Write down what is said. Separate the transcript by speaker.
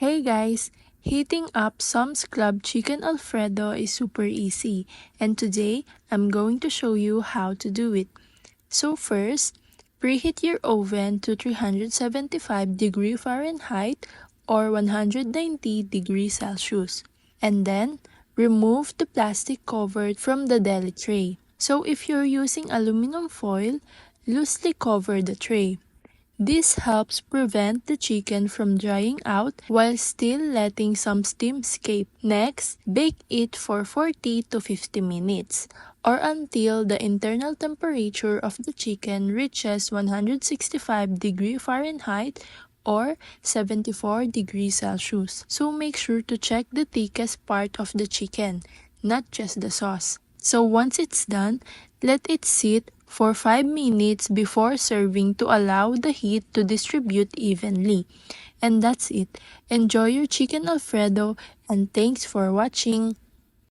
Speaker 1: Hey guys! Heating up Sam's Club Chicken Alfredo is super easy, and today I'm going to show you how to do it. So first, preheat your oven to 375 Fahrenheit or 190 Celsius. And then, remove the plastic cover from the deli tray. So if you're using aluminum foil, loosely cover the tray. This helps prevent the chicken from drying out while still letting some steam escape. Next, bake it for 40 to 50 minutes or until the internal temperature of the chicken reaches 165 Fahrenheit or 74 Celsius. So make sure to check the thickest part of the chicken, not just the sauce. So once it's done, let it sit for 5 minutes before serving to allow the heat to distribute evenly. And that's it. Enjoy your chicken Alfredo and thanks for watching.